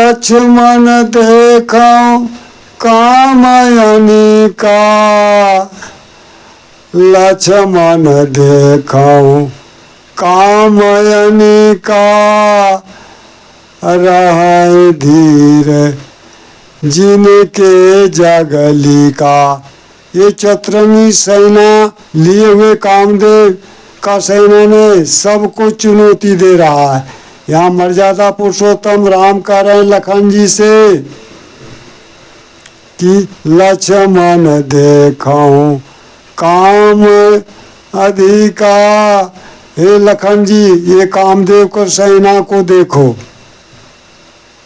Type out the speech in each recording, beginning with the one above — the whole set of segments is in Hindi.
लक्ष्मण देखो कामयनी का, लक्ष्मण देखो कामयनी का, रहे धीर जिनके जगली का। ये चतुरंगी सेना लिए हुए कामदेव का सेना ने सबको चुनौती दे रहा है। यहाँ मर्यादा पुरुषोत्तम राम कह रहे हैं लखन जी से कि लक्ष्मण देखो काम अधिका। हे लखन जी, ये कामदेव को सेना को देखो,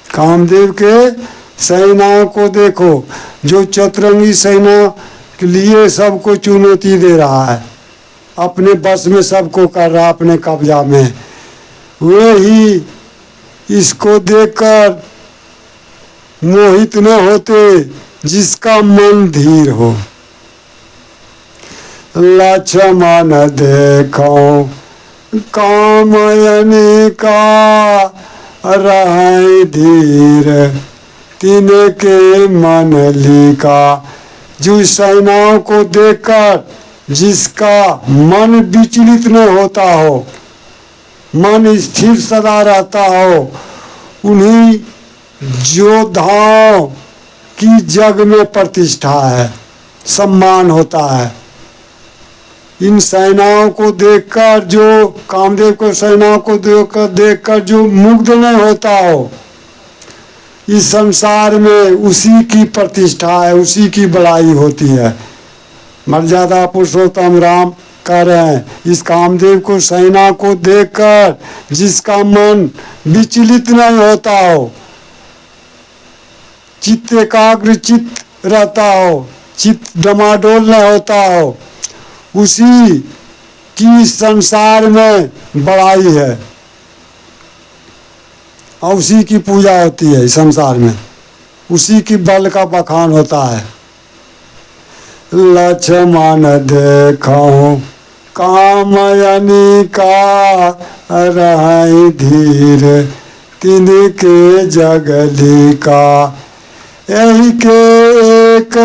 कामदेव के सेनाओं को देखो, जो चतुरंगी सेना के लिए सबको चुनौती दे रहा है, अपने बस में सबको कर रहा, अपने कब्जा में। वे ही इसको देखकर मोहित न होते जिसका मन धीर हो। लक्ष्मण देखो कामयनी का, रहे धीर तिनके मन लीका। जो सेनाओं को देखकर जिसका मन विचलित न होता हो, मन स्थिर सदा रहता हो, उन्हीं योद्धाओं की जग में प्रतिष्ठा है, सम्मान होता है। इन सेनाओं को देखकर, जो कामदेव को सेनाओं को देखकर जो मुग्ध नहीं होता हो, इस संसार में उसी की प्रतिष्ठा है, उसी की बड़ाई होती है। मर्यादा पुरुषोत्तम राम कह रहे हैं, इस कामदेव को सेना को देखकर जिसका मन विचलित नहीं होता हो, चित्त एकाग्र चित्त रहता हो, चित्त डमाडोल नहीं होता हो, उसी की संसार में बड़ाई है और उसी की पूजा होती है। संसार में उसी की बल का बखान होता है। लक्ष्मण देखो कामयनी का, रहे धीर तिनके जगली का। यही के एक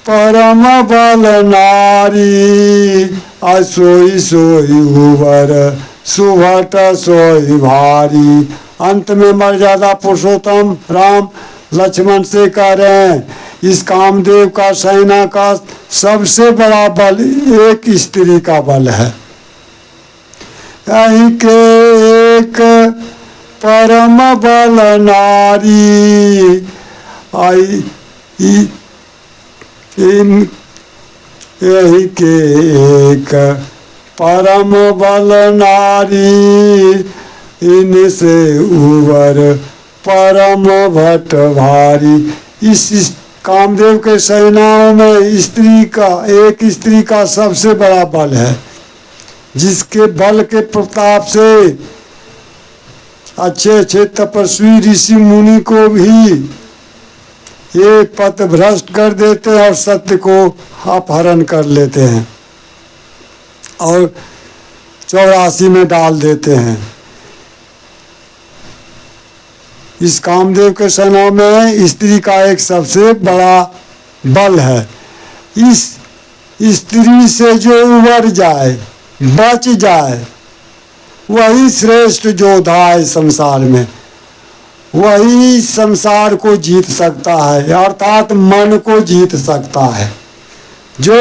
परम बल नारी, असोई सोई उबर सुभट सोई भारी। अंत में मर्यादा पुरुषोत्तम राम लक्ष्मण से कह रहे हैं, इस कामदेव का सेना का सबसे बड़ा बल एक स्त्री का बल है। यही के एक परम बल नारी, यही के एक परम बल नारी, इनसे उबर परम भट्ट भारी। इस कामदेव के सेनाओं में स्त्री का, एक स्त्री का सबसे बड़ा बल है, जिसके बल के प्रताप से अच्छे अच्छे तपस्वी ऋषि मुनि को भी ये पथ भ्रष्ट कर देते हैं और सत्य को अपहरण कर लेते हैं और 84 में डाल देते हैं। इस कामदेव के सेना में स्त्री का एक सबसे बड़ा बल है। इस स्त्री से जो उबर जाए, बच जाए, वही श्रेष्ठ योद्धा है संसार में, वही संसार को जीत सकता है, अर्थात मन को जीत सकता है। जो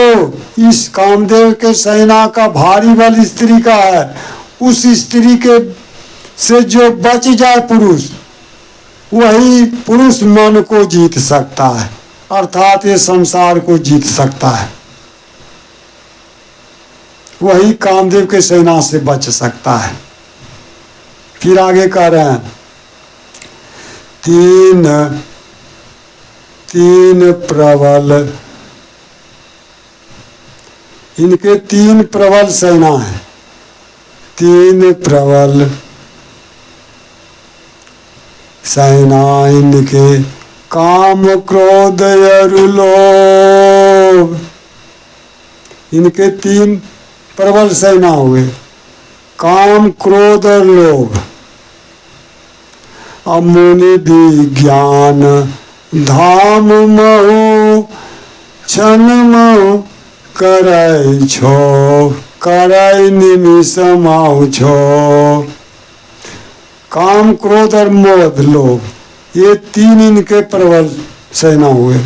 इस कामदेव के सेना का भारी बल स्त्री का है, उस स्त्री के से जो बच जाए पुरुष, वही पुरुष मन को जीत सकता है, अर्थात ये संसार को जीत सकता है। वही कामदेव के सेना से बच सकता है। फिर आगे कह रहे हैं, तीन प्रबल, इनके 3 प्रबल सेना है। 3 प्रबल सेना इनके, काम क्रोध अरु लोभ। इनके 3 प्रबल सेना हुए, काम क्रोध और लोभ। अमुनि विज्ञान धाम महु क्षण महु करय छो, करय निमिष माहु छो। काम क्रोध और मोह लोभ, ये तीन इनके प्रबल सेना हुए।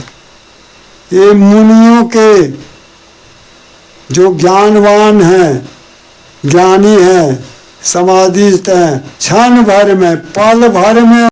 ये मुनियों के जो ज्ञानवान हैं, ज्ञानी हैं, समाधिस्थ हैं, क्षण भर में, पल भर में